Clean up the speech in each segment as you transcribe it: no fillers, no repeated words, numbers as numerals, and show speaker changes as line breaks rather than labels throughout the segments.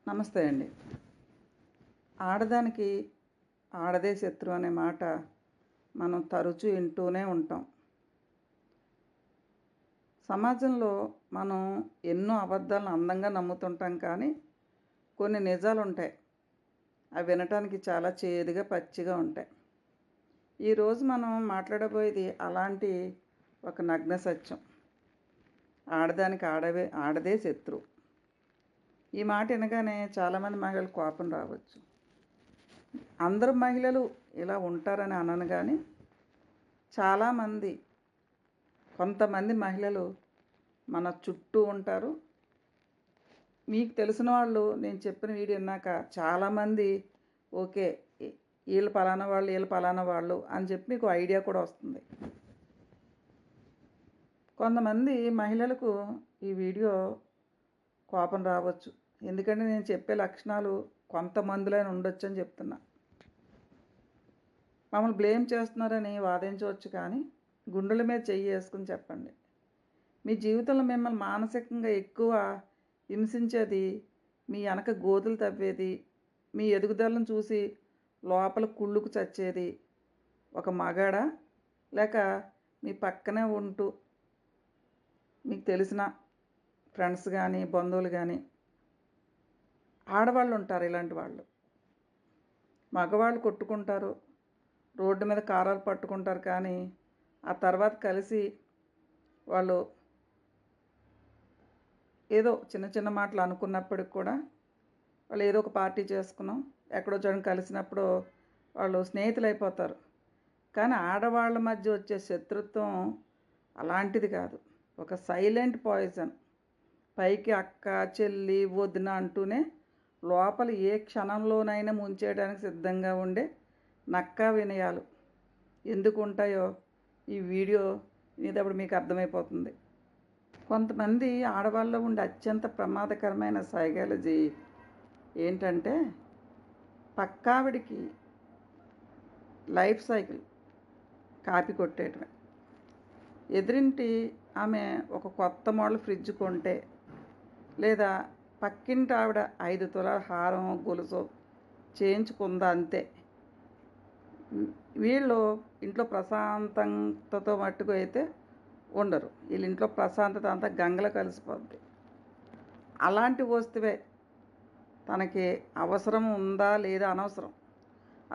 నమస్తే అండి. ఆడదానికి ఆడదే శత్రువు అనే మాట మనం తరచూ వింటూనే ఉంటాం. సమాజంలో మనం ఎన్నో అబద్ధాలను అందంగా నమ్ముతుంటాం కానీ, కొన్ని నిజాలుంటాయి. అవి వినటానికి చాలా చేదుగా, పచ్చిగా ఉంటాయి. ఈరోజు మనం మాట్లాడబోయేది అలాంటి ఒక నగ్న సత్యం. ఆడదానికి ఆడదే శత్రువు. ఈ మాట వినగానే చాలామంది మహిళలకు కోపం రావచ్చు. అందరు మహిళలు ఇలా ఉంటారని అనను కానీ, చాలామంది కొంతమంది మహిళలు మన చుట్టూ ఉంటారు. మీకు తెలిసిన వాళ్ళు నేను చెప్పిన వీడియో విన్నాక చాలామంది ఓకే, వీళ్ళు పలానా వాళ్ళు, వీళ్ళు పలానా వాళ్ళు అని చెప్పి మీకు ఐడియా కూడా వస్తుంది. కొంతమంది మహిళలకు ఈ వీడియో కోపం రావచ్చు. ఎందుకంటే నేను చెప్పే లక్షణాలు కొంతమందిలోనే ఉండొచ్చు అని చెప్తున్నా. మమ్మల్ని బ్లేమ్ చేస్తున్నారని వాదించవచ్చు కానీ, గుండెల మీద చెయ్యి వేసుకుని చెప్పండి. మీ జీవితంలో మిమ్మల్ని మానసికంగా ఎక్కువ హింసించేది, మీ వెనక గోతులు తవ్వేది, మీ ఎదుగుదలను చూసి లోపల కుళ్ళుకు చచ్చేది ఒక మగాడా, లేక మీ పక్కనే ఉంటూ మీకు తెలిసిన ఫ్రెండ్స్ కానీ బంధువులు కానీ ఆడవాళ్ళు ఉంటారు. ఇలాంటి వాళ్ళు మగవాళ్ళు కొట్టుకుంటారు, రోడ్డు మీద కారాలు పట్టుకుంటారు, కానీ ఆ తర్వాత కలిసి వాళ్ళు ఏదో చిన్న చిన్న మాటలు అనుకున్నప్పటికి కూడా వాళ్ళు ఏదో ఒక పార్టీ చేసుకున్నాం, ఎక్కడో చూడండి కలిసినప్పుడు వాళ్ళు స్నేహితులు అయిపోతారు. కానీ ఆడవాళ్ళ మధ్య వచ్చే శత్రుత్వం అలాంటిది కాదు. ఒక సైలెంట్ పాయిజన్. పైకి అక్క, చెల్లి, వదిన అంటూనే లోపల ఏ క్షణంలోనైనా ముంచేయడానికి సిద్ధంగా ఉండే నక్కా వినయాలు ఎందుకు ఉంటాయో ఈ వీడియో మీదప్పుడు మీకు అర్థమైపోతుంది. కొంతమంది ఆడవాళ్ళలో ఉండే అత్యంత ప్రమాదకరమైన సైకాలజీ ఏంటంటే, పక్కావిడికి లైఫ్ సైకిల్ కాపీ కొట్టేయటమే. ఎదురింటి ఆమె ఒక కొత్త మోడల్ ఫ్రిడ్జ్ కొంటే, లేదా పక్కింటి ఆవిడ 5 తులాల హారం గొలుసు చేయించుకుందా అంతే. వీళ్ళు ఇంట్లో ప్రశాంతతతో మట్టుకు అయితే ఉండరు. వీళ్ళ ఇంట్లో ప్రశాంతత అంతా గంగలో కలిసిపోద్ది. అలాంటి వస్తువే తనకి అవసరం ఉందా లేదా అనవసరం.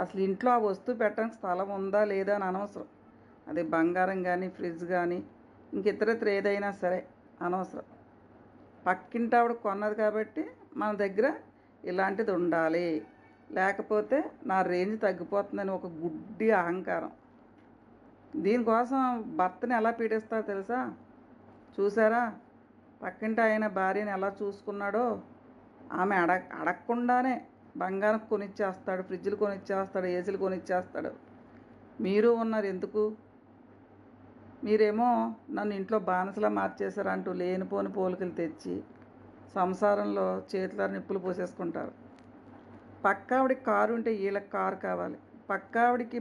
అసలు ఇంట్లో ఆ వస్తువు పెట్టడానికి స్థలం ఉందా లేదా అని అనవసరం. అది బంగారం కానీ, ఫ్రిడ్జ్ కానీ, ఇంకితరత్ర ఏదైనా సరే అనవసరం. పక్కింటి ఆవిడ కొన్నది కాబట్టి మన దగ్గర ఇలాంటిది ఉండాలి, లేకపోతే నా రేంజ్ తగ్గిపోతుందని ఒక గుడ్డి అహంకారం. దీనికోసం భర్తని ఎలా పీడిస్తారో తెలుసా? చూసారా, పక్కింటి ఆయన భార్యని ఎలా చూసుకున్నాడో. ఆమె అడగకుండానే బంగారం కొనిచ్చేస్తాడు, ఫ్రిడ్జ్లు కొనిచ్చేస్తాడు, ఏసీలు కొనిచ్చేస్తాడు. మీరు ఉన్నారు ఎందుకు? మీరేమో నన్ను ఇంట్లో బానిసలా మార్చేశారంటూ లేనిపోని పోలికలు తెచ్చి సంసారంలో చేతులారా నిప్పులు పోసేసుకుంటారు. పక్కావిడికి కారు ఉంటే వీళ్ళకి కారు కావాలి, పక్కావిడికి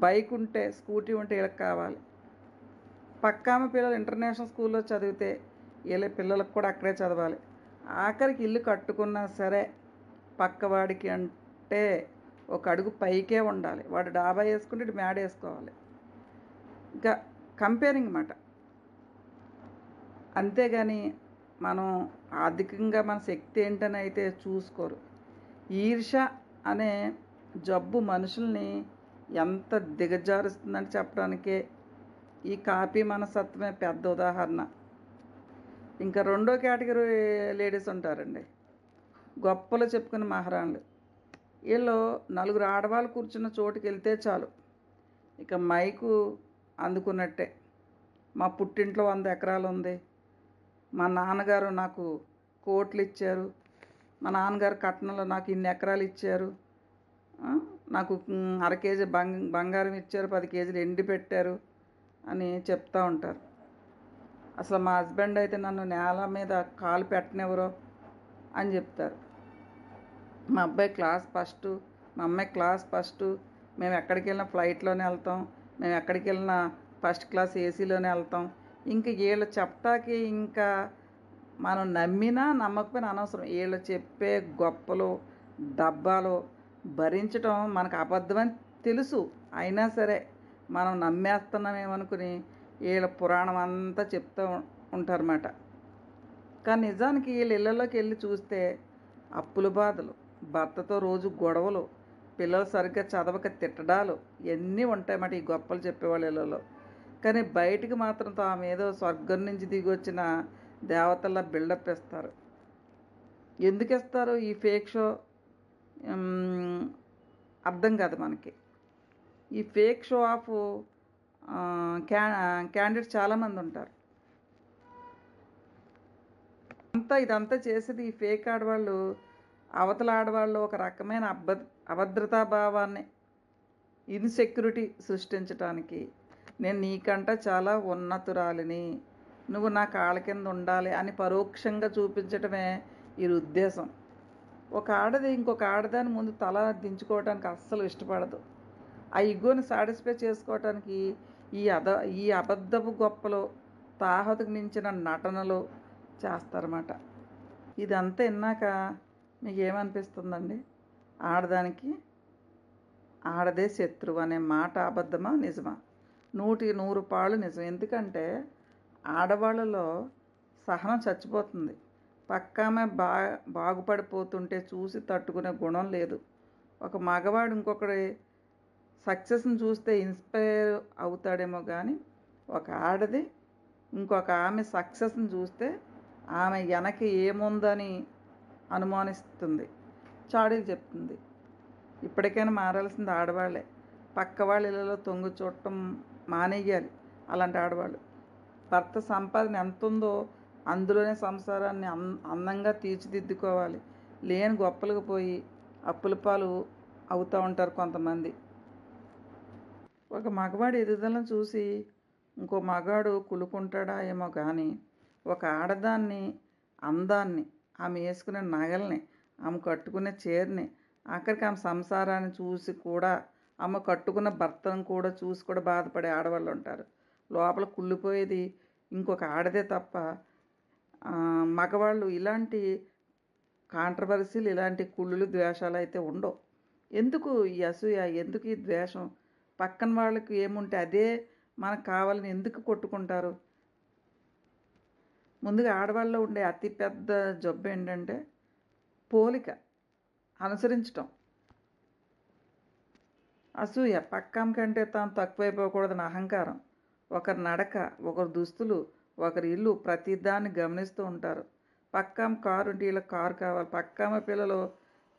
బైక్ ఉంటే స్కూటీ ఉంటే వీళ్ళకి కావాలి, పక్కామ పిల్లలు ఇంటర్నేషనల్ స్కూల్లో చదివితే వీళ్ళ పిల్లలకు కూడా అక్కడే చదవాలి. ఆఖరికి ఇల్లు కట్టుకున్నా సరే పక్కవాడికి అంటే ఒక అడుగు పైకే ఉండాలి. వాడు డాబా వేసుకుంటే ఇటు మేడ వేసుకోవాలి. ఇంకా కంపేరింగ్ మాట. అంతేగాని మనం ఆర్థికంగా మన శక్తి ఏంటని అయితే చూసుకోరు. ఈర్ష అనే జబ్బు మనుషుల్ని ఎంత దిగజారుస్తుందని చెప్పడానికే ఈ కాపీ మనస్తత్వమే పెద్ద ఉదాహరణ. ఇంకా రెండో కేటగిరీ లేడీస్ ఉంటారండి, గొప్పలు చెప్పుకునే మహారాణులు. వీళ్ళు నలుగురు ఆడవాళ్ళు కూర్చున్న చోటుకి వెళ్తే చాలు, ఇక మైకు అందుకున్నట్టే. మా పుట్టింట్లో 100 ఎకరాలు ఉంది, మా నాన్నగారు నాకు కోట్లు ఇచ్చారు, మా నాన్నగారు కట్నంలో నాకు ఇన్ని ఎకరాలు ఇచ్చారు, నాకు అర కేజీ బంగారం ఇచ్చారు, 10 కేజీలు ఎండి పెట్టారు అని చెప్తూ ఉంటారు. అసలు మా హస్బెండ్ అయితే నన్ను నేల మీద కాలు పెట్టనివ్వరు అని చెప్తారు. మా అబ్బాయి క్లాస్ ఫస్ట్, మా అమ్మాయి క్లాస్ ఫస్ట్, మేము ఎక్కడికి వెళ్ళినా ఫ్లైట్లోనే వెళ్తాం, మేము ఎక్కడికి వెళ్ళినా ఫస్ట్ క్లాస్ ఏసీలోనే వెళ్తాం. ఇంక వీళ్ళు చెప్తాకి ఇంకా మనం నమ్మినా నమ్మకపోయినా అనవసరం. వీళ్ళు చెప్పే గొప్పలు, డబ్బాలు భరించటం మనకు అబద్ధమని తెలుసు. అయినా సరే మనం నమ్మేస్తున్నామేమనుకుని వీళ్ళ పురాణం అంతా చెప్తూ ఉంటారన్నమాట. కానీ నిజానికి వీళ్ళ ఇళ్ళలోకి వెళ్ళి చూస్తే అప్పుల బాధలు, భర్తతో రోజు గొడవలు, పిల్లలు సరిగ్గా చదవక తిట్టడాలు ఇవన్నీ ఉంటాయన్నమాట ఈ గొప్పలు చెప్పేవాళ్ళ ఇళ్ళలో. కానీ బయటికి మాత్రం తామేదో స్వర్గం నుంచి దిగి వచ్చిన దేవతల్లా బిల్డప్ ఇస్తారు. ఎందుకు ఇస్తారు ఈ ఫేక్ షో? అర్థం కాదు మనకి. ఈ ఫేక్ షో ఆఫ్ క్యాండిడేట్స్ చాలామంది ఉంటారు. ఇదంతా చేసేది ఈ ఫేక్ ఆడవాళ్ళు, అవతల ఆడవాళ్ళు ఒక రకమైన అభద్రతా భావాన్ని, ఇన్సెక్యూరిటీ సృష్టించడానికి, నేను నీకంట చాలా ఉన్నతురాలిని, నువ్వు నా కాళ్ళ కింద ఉండాలి అని పరోక్షంగా చూపించటమే ఈ ఉద్దేశం. ఒక ఆడది ఇంకొక ఆడదాని ముందు తల దించుకోవడానికి అస్సలు ఇష్టపడదు. ఆ ఇగోని సాటిస్ఫై చేసుకోవటానికి ఈ అబద్ధపు గొప్పలు, తాహతకు మించిన నటనలు చేస్తారన్నమాట. ఇదంతా విన్నాక మీకు ఏమనిపిస్తుందండి? ఆడదానికి ఆడదే శత్రువు అనే మాట అబద్ధమా నిజమా? 100 పాళ్ళు నిజం. ఎందుకంటే ఆడవాళ్ళలో సహనం చచ్చిపోతుంది. పక్కామె బాగుపడిపోతుంటే చూసి తట్టుకునే గుణం లేదు. ఒక మగవాడు ఇంకొకటి సక్సెస్ని చూస్తే ఇన్స్పైర్ అవుతాడేమో కానీ, ఒక ఆడది ఇంకొక ఆమె సక్సెస్ని చూస్తే ఆమె వెనక ఏముందని అనుమానిస్తుంది, చాడీలు చెప్తుంది. ఇప్పటికైనా మారాల్సింది ఆడవాళ్ళే. పక్క వాళ్ళ ఇళ్ళలో తొంగి చూడటం మానేయాలి. అలాంటి ఆడవాళ్ళు భర్త సంపాదన ఎంత ఉందో అందులోనే సంసారాన్ని అందంగా తీర్చిదిద్దుకోవాలి. లేని గొప్పలకు పోయి అప్పుల పాలు అవుతూ ఉంటారు కొంతమంది. ఒక మగవాడి ఎదుగుదలను చూసి ఇంకో మగాడు కులుకుంటాడా ఏమో కానీ, ఒక ఆడదాన్ని అందాన్ని, ఆమె వేసుకునే నగల్ని, ఆమె కట్టుకునే చీరని, ఆఖరికి ఆమె సంసారాన్ని చూసి కూడా, ఆమె కట్టుకున్న భర్తను కూడా చూసి కూడా బాధపడే ఆడవాళ్ళు ఉంటారు. లోపల కుళ్ళిపోయేది ఇంకొక ఆడదే తప్ప మగవాళ్ళు ఇలాంటి కాంట్రవర్సీలు, ఇలాంటి కుళ్ళులు, ద్వేషాలు అయితే ఉండవు. ఎందుకు ఈ అసూయ? ఎందుకు ఈ ద్వేషం? పక్కన వాళ్ళకి ఏముంటే అదే మనకు కావాలని ఎందుకు కొట్టుకుంటారు? ముందుగా ఆడవాళ్ళలో ఉండే అతిపెద్ద జబ్బు ఏంటంటే పోలిక, అనుసరించటం, అసూయ, పక్కాం కంటే తాను తక్కువైపోకూడదని అహంకారం, ఒకరి నడక, ఒకరి దుస్తులు, ఒకరి ఇల్లు, ప్రతిదాన్ని గమనిస్తూ ఉంటారు. పక్కాం కారు ఉంటే వీళ్ళకి కారు కావాలి, పక్కామ పిల్లలు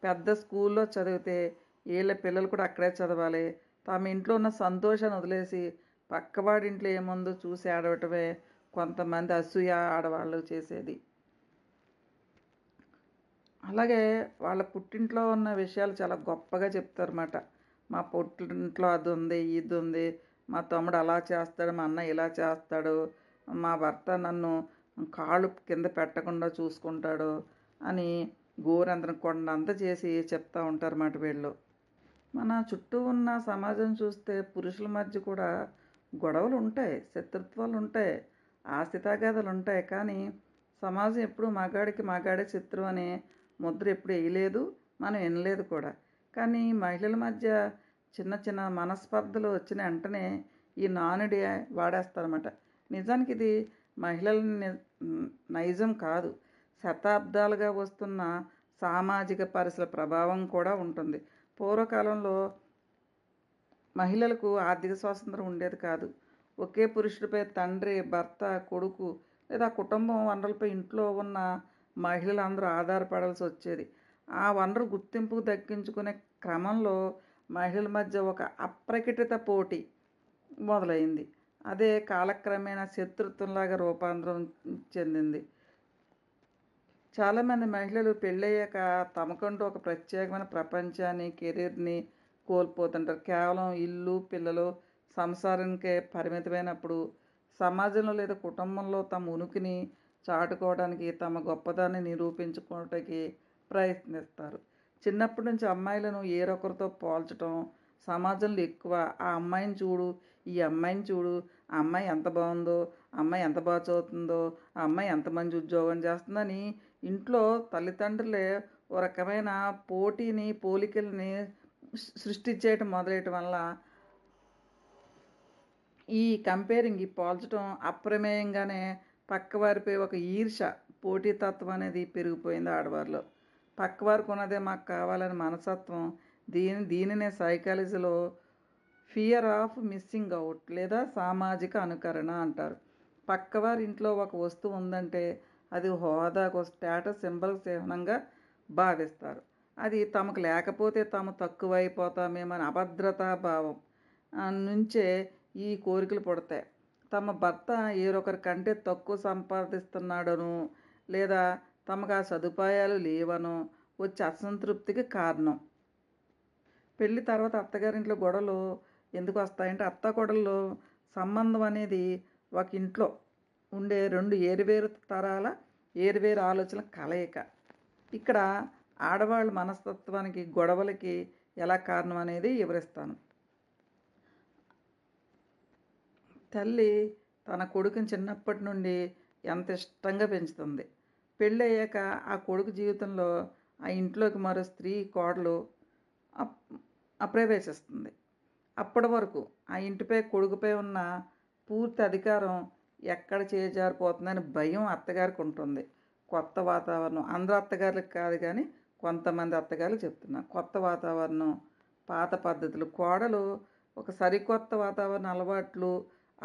పెద్ద స్కూల్లో చదివితే వీళ్ళ పిల్లలు కూడా అక్కడే చదవాలి. తమ ఇంట్లో ఉన్న సంతోషాన్ని వదిలేసి పక్కవాడి ఇంట్లో ఏముందో చూసి ఆడవటమే కొంతమంది అసూయ ఆడవాళ్ళు చేసేది. అలాగే వాళ్ళ పుట్టింట్లో ఉన్న విషయాలు చాలా గొప్పగా చెప్తారన్నమాట. మా పుట్టింట్లో అది ఉంది, ఇది ఉంది, మా తమ్ముడు అలా చేస్తాడు, మా అన్న ఇలా చేస్తాడు, మా భర్త నన్ను కాళ్ళు కింద పెట్టకుండా చూసుకుంటాడు అని గోరంతన కొండంతా చేసి చెప్తూ ఉంటారన్నమాట వీళ్ళు. మన చుట్టూ ఉన్న సమాజం చూస్తే పురుషుల మధ్య కూడా గొడవలు ఉంటాయి, శత్రుత్వాలు ఉంటాయి, ఆస్తి తగాదాలు ఉంటాయి. కానీ సమాజం ఎప్పుడు మగాడికి మగాడే శత్రువు అనే ముద్ర ఎప్పుడు వేయలేదు, మనం వినలేదు కూడా. కానీ మహిళల మధ్య చిన్న చిన్న మనస్పర్ధలు వచ్చిన వెంటనే ఈ నానుడి వాడేస్తారన్నమాట. నిజానికి ఇది మహిళల నైజం కాదు, శతాబ్దాలుగా వస్తున్న సామాజిక పరిసర ప్రభావం కూడా ఉంటుంది. పూర్వకాలంలో మహిళలకు ఆర్థిక స్వాతంత్రం ఉండేది కాదు. ఒకే పురుషుడిపై తండ్రి, భర్త, కొడుకు లేదా కుటుంబం వనరులపై ఇంట్లో ఉన్న మహిళలందరూ ఆధారపడాల్సి వచ్చేది. ఆ వనరు గుర్తింపు దక్కించుకునే క్రమంలో మహిళల మధ్య ఒక అప్రకటిత పోటీ మొదలైంది. అదే కాలక్రమేణా శత్రుత్వంలాగా రూపాంతరం చెందింది. చాలామంది మహిళలు పెళ్ళయ్యాక తమకంటూ ఒక ప్రత్యేకమైన ప్రపంచాన్ని, కెరీర్ని కోల్పోతుంటారు. కేవలం ఇల్లు, పిల్లలు, సంసారానికే పరిమితమైనప్పుడు సమాజంలో లేదా కుటుంబంలో తమ ఉనికిని చాటుకోవడానికి, తమ గొప్పదాన్ని నిరూపించుకోవడానికి ప్రయత్నిస్తారు. చిన్నప్పటి నుంచి అమ్మాయిలను ఏరొకరితో పోల్చడం సమాజంలో ఎక్కువ. ఆ అమ్మాయిని చూడు, ఈ అమ్మాయిని చూడు, ఆ అమ్మాయి ఎంత బాగుందో, ఆ అమ్మాయి ఎంత బాగా చదువుతుందో, ఆ అమ్మాయి ఎంత మంచి ఉద్యోగం చేస్తుందని ఇంట్లో తల్లిదండ్రులే ఓ రకమైన పోటీని, పోలికల్ని సృష్టించేయటం మొదలెయటం వల్ల ఈ కంపేరింగ్, ఈ పోల్చటం అప్రమేయంగానే పక్కవారిపై ఒక ఈర్ష్య, పోటీతత్వం అనేది పెరిగిపోయింది ఆడవారిలో. పక్కవారికి ఉన్నదే మాకు కావాలని మనస్తత్వం, దీనినే సైకాలజీలో ఫియర్ ఆఫ్ మిస్సింగ్ అవుట్ లేదా సామాజిక అనుకరణ అంటారు. పక్కవారి ఇంట్లో ఒక వస్తువు ఉందంటే అది హోదాకు, స్టేటస్ సింబల్ చిహ్నంగా భావిస్తారు. అది తమకు లేకపోతే తాము తక్కువైపోతామేమని అభద్రతా భావం నుంచే ఈ కోరికలు పుడతాయి. తమ భర్త ఏరొకరి కంటే తక్కువ సంపాదిస్తున్నాడనో లేదా తమకు ఆ సదుపాయాలు లేవనో వచ్చే అసంతృప్తికి కారణం. పెళ్లి తర్వాత అత్తగారింట్లో గొడవలు ఎందుకు వస్తాయంటే, అత్తాకోడళ్ళలో సంబంధం అనేది ఒక ఇంట్లో ఉండే 2 ఏరువేరు తరాల ఏరువేరు ఆలోచనల కలయిక. ఇక్కడ ఆడవాళ్ళ మనస్తత్వానికి, గొడవలకి ఎలా కారణం అనేది వివరిస్తాను. తల్లి తన కొడుకుని చిన్నప్పటి నుండి ఎంత ఇష్టంగా పెంచుతుంది. పెళ్ళయ్యాక ఆ కొడుకు జీవితంలో ఆ ఇంట్లోకి మరో స్త్రీ కోడలు ప్రవేశిస్తుంది. అప్పటి వరకు ఆ ఇంటిపై, కొడుకుపై ఉన్న పూర్తి అధికారం ఎక్కడ చేజారిపోతుందని భయం అత్తగారికి ఉంటుంది. కొత్త వాతావరణం, అందరూ అత్తగారులకు కాదు కానీ కొంతమంది అత్తగారులు చెప్తున్నా, కొత్త వాతావరణం, పాత పద్ధతులు, కోడలు ఒక సరికొత్త వాతావరణ అలవాట్లు,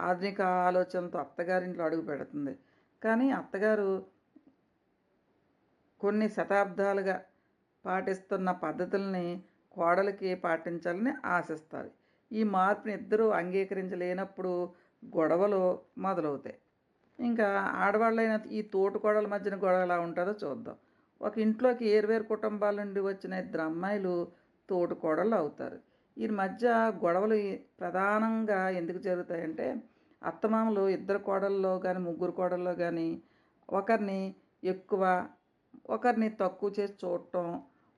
ఆధునిక ఆలోచనలతో అత్తగారింట్లో అడుగు పెడుతుంది. కానీ అత్తగారు కొన్ని శతాబ్దాలుగా పాటిస్తున్న పద్ధతుల్ని కోడలికి పాటించాలని ఆశిస్తారు. ఈ మార్పుని ఇద్దరూ అంగీకరించలేనప్పుడు గొడవలు మొదలవుతాయి. ఇంకా ఆడవాళ్ళైన ఈ తోటికోడల మధ్యన గొడవ ఎలా ఉంటుందో చూద్దాం. ఒక ఇంట్లోకి ఏరువేరు కుటుంబాల నుండి వచ్చిన ఇద్దరు అమ్మాయిలు తోటికోడళ్ళు అవుతారు. ఈ మధ్య గొడవలు ప్రధానంగా ఎందుకు జరుగుతాయంటే, అత్తమామలు ఇద్దరు కోడల్లో కానీ, ముగ్గురు కోడల్లో కానీ ఒకరిని ఎక్కువ, ఒకరిని తక్కువ చేసి చూడటం,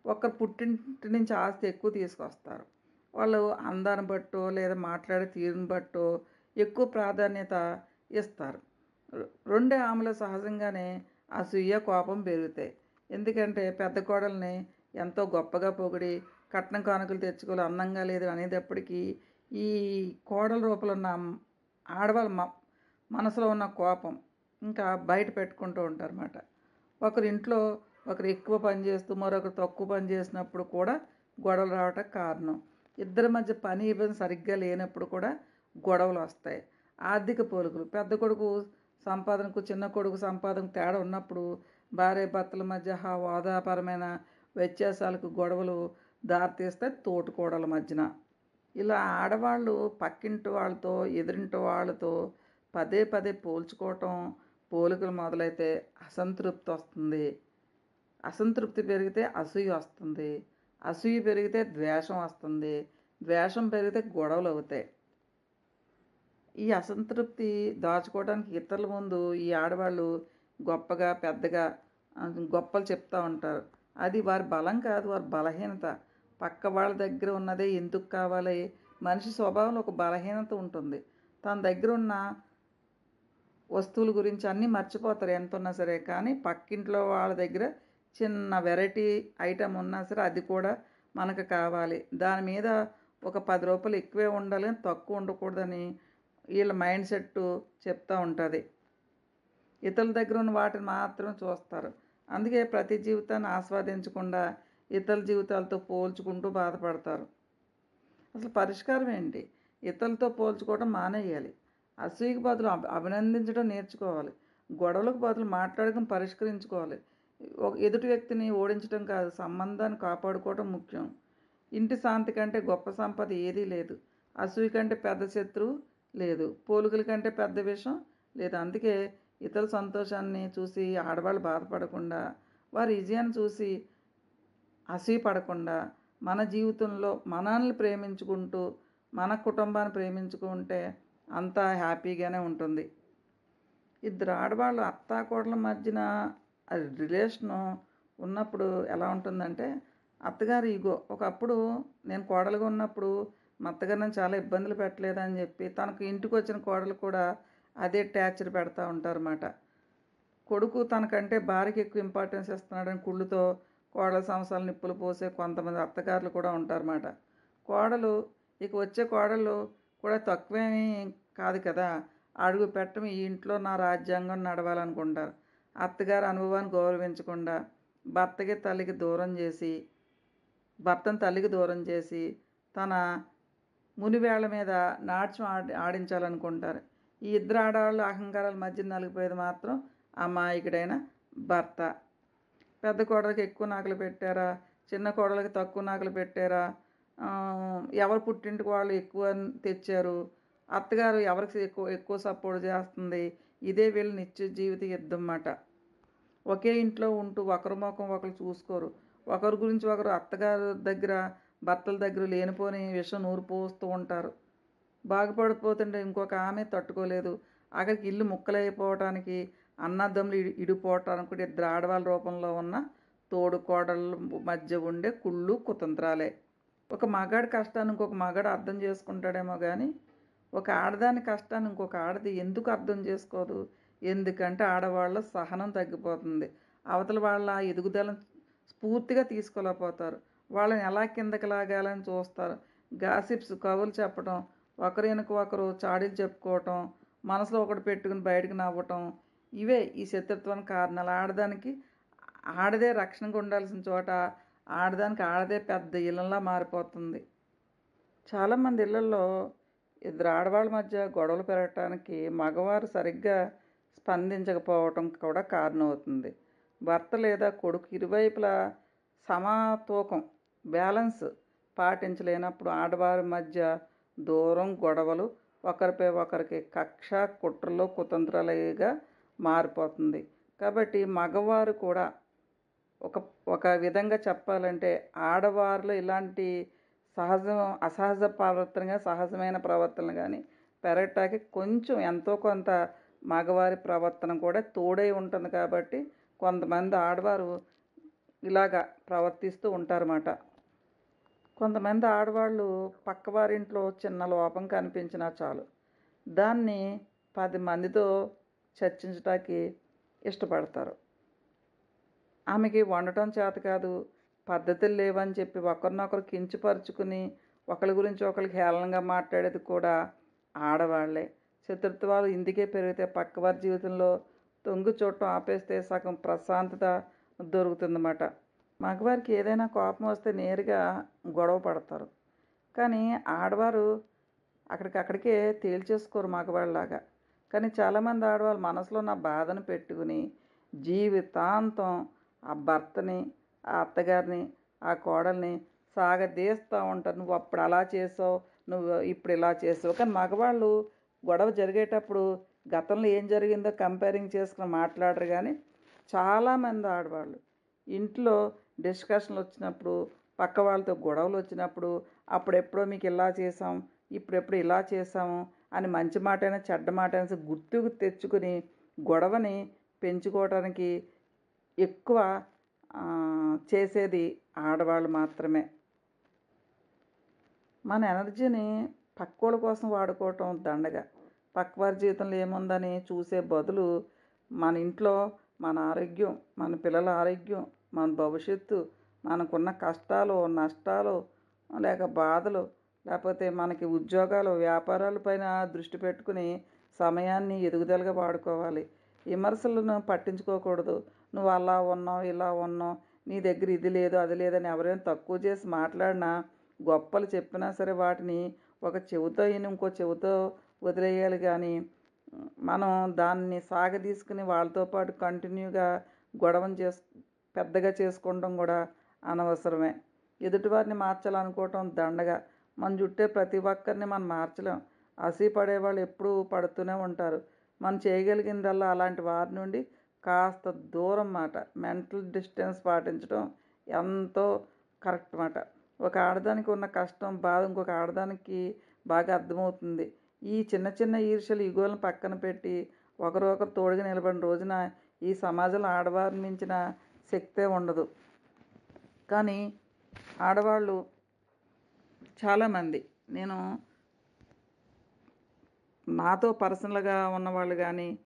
ఒకరు పుట్టింటి నుంచి ఆస్తి ఎక్కువ తీసుకొస్తారు. వాళ్ళు అందాన్ని బట్టో లేదా మాట్లాడే తీరుని బట్టో ఎక్కువ ప్రాధాన్యత ఇస్తారు. రెండే ఆమెలో సహజంగానే అసూయ, కోపం పెరుగుతాయి. ఎందుకంటే పెద్ద కోడల్ని ఎంతో గొప్పగా పొగిడి కట్నం కానుకలు తెచ్చుకోవాలి, అందంగా లేదు అనేటప్పటికీ ఈ కోడల రూపంలో ఉన్న ఆడవాళ్ళ మనసులో ఉన్న కోపం ఇంకా బయట పెట్టుకుంటూ ఉంటారన్నమాట. ఒకరి ఇంట్లో ఒకరు ఎక్కువ పని చేస్తూ మరొకరు తక్కువ పని చేసినప్పుడు కూడా గొడవలు రావటానికి కారణం. ఇద్దరి మధ్య పని ఇబ్బంది సరిగ్గా లేనప్పుడు కూడా గొడవలు వస్తాయి. ఆర్థిక పోలికలు, పెద్ద కొడుకు సంపాదనకు చిన్న కొడుకు సంపాదనకు తేడా ఉన్నప్పుడు భార్య భర్తల మధ్య హోదాపరమైన వ్యత్యాసాలకు గొడవలు దారితీస్తాయి తోటికోడల మధ్యన. ఇలా ఆడవాళ్ళు పక్కింటి వాళ్ళతో, ఎదురింటి వాళ్ళతో పదే పదే పోల్చుకోవటం, పోలికలు మొదలైతే అసంతృప్తి వస్తుంది. అసంతృప్తి పెరిగితే అసూయ వస్తుంది. అసూయ పెరిగితే ద్వేషం వస్తుంది. ద్వేషం పెరిగితే గొడవలు అవుతాయి. ఈ అసంతృప్తి దాచుకోవడానికి ఇతరుల ముందు ఈ ఆడవాళ్ళు గొప్పగా, పెద్దగా గొప్పలు చెప్తూ ఉంటారు. అది వారి బలం కాదు, వారి బలహీనత. పక్క వాళ్ళ దగ్గర ఉన్నదే ఎందుకు కావాలి? మనిషి స్వభావంలో ఒక బలహీనత ఉంటుంది. తన దగ్గర ఉన్న వస్తువుల గురించి అన్నీ మర్చిపోతారు ఎంత ఉన్నా సరే. కానీ పక్కింట్లో వాళ్ళ దగ్గర చిన్న వెరైటీ ఐటెం ఉన్నా సరే అది కూడా మనకు కావాలి. దాని మీద ఒక 10 రూపాయలు ఎక్కువే ఉండాలి కానీ తక్కువ ఉండకూడదని వీళ్ళ మైండ్ సెట్ చెప్తూ ఉంటుంది. ఇతరుల దగ్గర ఉన్న వాటిని మాత్రమే చూస్తారు. అందుకే ప్రతి జీవితాన్ని ఆస్వాదించకుండా ఇతరుల జీవితాలతో పోల్చుకుంటూ బాధపడతారు. అసలు పరిష్కారం ఏంటి? ఇతరులతో పోల్చుకోవడం మానేయాలి. అసూయకు బదులు అభినందించడం నేర్చుకోవాలి. గొడవలకు బదులు మాట్లాడుకుని పరిష్కరించుకోవాలి. ఎదుటి వ్యక్తిని ఓడించడం కాదు, సంబంధాన్ని కాపాడుకోవడం ముఖ్యం. ఇంటి శాంతి కంటే గొప్ప సంపద ఏదీ లేదు. అసూయ కంటే పెద్ద శత్రువు లేదు. పోలికల కంటే పెద్ద విషయం లేదు. అందుకే ఇతరుల సంతోషాన్ని చూసి ఆడవాళ్ళు బాధపడకుండా, వారి విజయాన్ని చూసి అసూయ పడకుండా, మన జీవితంలో మనల్ని ప్రేమించుకుంటూ, మన కుటుంబాన్ని ప్రేమించుకుంటే అంతా హ్యాపీగానే ఉంటుంది. ఇద్దరు ఆడవాళ్ళు అత్తాకోడల మధ్యన రిలేషను ఉన్నప్పుడు ఎలా ఉంటుందంటే, అత్తగారి ఈగో. ఒకప్పుడు నేను కోడలుగా ఉన్నప్పుడు మా అత్తగారు నన్ను చాలా ఇబ్బందులు పెట్టలేదని చెప్పి తనకు ఇంటికి వచ్చిన కోడలు కూడా అదే టార్చర్ పెడతా ఉంటారన్నమాట. కొడుకు తనకంటే భార్యకి ఎక్కువ ఇంపార్టెన్స్ ఇస్తున్నాడని కుళ్ళుతో కోడల సంవత్సరాలు నిప్పులు పోసే కొంతమంది అత్తగారులు కూడా ఉంటారన్నమాట. కోడలు ఇక వచ్చే కోడలు కూడా తక్కువేమీ కాదు కదా, అడుగు పెట్టడం ఈ ఇంట్లో నా రాజ్యాంగం నడవాలనుకుంటారు. అత్తగారి అనుభవాన్ని గౌరవించకుండా భర్తను తల్లికి దూరం చేసి తన మునివేళ్ల మీద నాట్యం ఆడించాలనుకుంటారు. ఈ ఇద్దరు ఆడవాళ్ళు అహంకారాల మధ్య నలిగిపోయేది మాత్రం అమాయకుడైన భర్త. పెద్ద కోడలికి ఎక్కువ నగలు పెట్టారా, చిన్న కోడలికి తక్కువ నగలు పెట్టారా, ఎవరు పుట్టింటికి వాళ్ళు ఎక్కువ తెచ్చారు, అత్తగారు ఎవరికి ఎక్కువ ఎక్కువ సపోర్ట్ చేస్తుంది, ఇదే వీళ్ళ నిత్య జీవిత యుద్ధం అన్నమాట. ఒకే ఇంట్లో ఉంటూ ఒకరి ముఖం ఒకరు చూసుకోరు. ఒకరి గురించి ఒకరు అత్తగారు దగ్గర భర్తల దగ్గర లేనిపోని విషయం నూరు పోస్తూ ఉంటారు. బాగుపడిపోతుంటే ఇంకొక ఆమె తట్టుకోలేదు. అక్కడికి ఇల్లు ముక్కలైపోవటానికి, అన్నదమ్ములు ఇడిపోవటానికి కూడా ఇద్దరు ఆడవాళ్ళ రూపంలో ఉన్న తోడు కోడళ్ళ మధ్య ఉండే కుళ్ళు కుతంత్రాలే. ఒక మగాడి కష్టాన్ని ఇంకొక మగాడు అర్థం చేసుకుంటాడేమో కానీ ఒక ఆడదాని కష్టాన్ని ఇంకొక ఆడది ఎందుకు అర్థం చేసుకోదు? ఎందుకంటే ఆడవాళ్ళ సహనం తగ్గిపోతుంది. అవతల వాళ్ళ ఎదుగుదలను స్ఫూర్తిగా తీసుకోలేకపోతారు. వాళ్ళని ఎలా కిందకి లాగాలని చూస్తారు. గాసిప్స్, కబుర్లు చెప్పడం, ఒకరి వెనుక ఒకరు చాడీలు చెప్పుకోవటం, మనసులో ఒకటి పెట్టుకుని బయటకు నవ్వటం, ఇవే ఈ శత్రుత్వానికి కారణాలు. ఆడదే రక్షణగా ఉండాల్సిన చోట ఆడదానికి ఆడదే పెద్ద ఇళ్ళలా మారిపోతుంది. చాలామంది ఇళ్లలో ఇద్దరు ఆడవాళ్ళ మధ్య గొడవలు పెరగటానికి మగవారు సరిగ్గా స్పందించకపోవటం కూడా కారణమవుతుంది. భర్త లేదా కొడుకు ఇరువైపులా సమతూకం, బ్యాలెన్స్ పాటించలేనప్పుడు ఆడవారి మధ్య దూరం, గొడవలు, ఒకరిపై ఒకరికి కక్ష, కుట్రలు, కుతంత్రాలుగా మారిపోతుంది. కాబట్టి మగవారు కూడా ఒక విధంగా చెప్పాలంటే ఆడవారిలో ఇలాంటి అసహజ ప్రవర్తన, సహజమైన ప్రవర్తన కానీ పెరగటానికి కొంచెం ఎంతో కొంత మగవారి ప్రవర్తన కూడా తోడై ఉంటుంది. కాబట్టి కొంతమంది ఆడవారు ఇలాగా ప్రవర్తిస్తూ ఉంటారన్నమాట. కొంతమంది ఆడవాళ్ళు పక్కవారింట్లో చిన్న లోపం కనిపించినా చాలు దాన్ని 10 మందితో చర్చించడానికి ఇష్టపడతారు. ఆమెకి వండటం చేత కాదు, పద్ధతులు లేవని చెప్పి ఒకరినొకరు కించపరుచుకుని ఒకరి గురించి ఒకరికి హేళనగా మాట్లాడేది కూడా ఆడవాళ్లే. శత్రుత్వాలు ఇందుకే పెరిగితే పక్కవారి జీవితంలో తొంగి చూడటం ఆపేస్తే సగం ప్రశాంతత దొరుకుతుందన్నమాట. మగవారికి ఏదైనా కోపం వస్తే నేరుగా గొడవ పడతారు. కానీ ఆడవారు అక్కడికక్కడికే తేల్చేసుకోరు మగవాళ్ళలాగా. కానీ చాలామంది ఆడవాళ్ళు మనసులో ఉన్న బాధను పెట్టుకుని జీవితాంతం ఆ భర్తని, ఆ అత్తగారిని, ఆ కోడల్ని సాగదీస్తూ ఉంటారు. నువ్వు అప్పుడు అలా చేసావు, నువ్వు ఇప్పుడు ఇలా చేసావు. కానీ మగవాళ్ళు గొడవ జరిగేటప్పుడు గతంలో ఏం జరిగిందో కంపేరింగ్ చేసుకుని మాట్లాడరు. కానీ చాలామంది ఆడవాళ్ళు ఇంట్లో డిస్కషన్లు వచ్చినప్పుడు, పక్క వాళ్ళతో గొడవలు వచ్చినప్పుడు, అప్పుడెప్పుడో మీకు ఇలా చేసాం, ఇప్పుడెప్పుడు ఇలా చేసాము అని మంచి మాటైనా చెడ్డ మాటైనా గుర్తుకు తెచ్చుకుని గొడవని పెంచుకోవడానికి ఎక్కువ చేసేది ఆడవాళ్ళు మాత్రమే. మన ఎనర్జీని పక్కోళ్ళ కోసం వాడుకోవటం దండగా. పక్కవారి జీవితంలో ఏముందని చూసే బదులు మన ఇంట్లో మన ఆరోగ్యం, మన పిల్లల ఆరోగ్యం, మన భవిష్యత్తు, మనకున్న కష్టాలు, నష్టాలు, లేక బాధలు, లేకపోతే మనకి ఉద్యోగాలు, వ్యాపారాల పైన దృష్టి పెట్టుకుని సమయాన్ని ఎదుగుదలగా వాడుకోవాలి. విమర్శలను పట్టించుకోకూడదు. నువ్వు అలా ఉన్నావు, ఇలా ఉన్నావు, నీ దగ్గర ఇది లేదు, అది లేదని ఎవరైనా తక్కువ చేసి మాట్లాడినా, గొప్పలు చెప్పినా సరే వాటిని ఒక చెవితో విని ఇంకో చెవితో వదిలేయాలి. కానీ మనం దాన్ని సాగదీసుకుని వాళ్ళతో పాటు కంటిన్యూగా గొడవను పెద్దగా చేసుకోవడం కూడా అనవసరమే. ఎదుటివారిని మార్చాలనుకోవటం దండగా. మన చుట్టే ప్రతి ఒక్కరిని మనం మార్చలేం. పడేవాళ్ళు ఎప్పుడూ పడుతూనే ఉంటారు. మనం చేయగలిగిందల్లా అలాంటి వారి నుండి కాస్త దూరం మాట, మెంటల్ డిస్టెన్స్ పాటించడం ఎంతో కరెక్ట్ మాట. ఒక ఆడదానికి ఉన్న కష్టం, బాధ ఇంకొక ఆడదానికి బాగా అర్థమవుతుంది. ఈ చిన్న చిన్న ఈర్ష్యలు, ఈగోలను పక్కన పెట్టి ఒకరు తోడుగా నిలబడిన రోజున ఈ సమాజంలో ఆడవారిని మించిన శక్తే ఉండదు. కానీ ఆడవాళ్ళు చాలామంది నేను నాతో పర్సనల్‌గా ఉన్నవాళ్ళు గానీ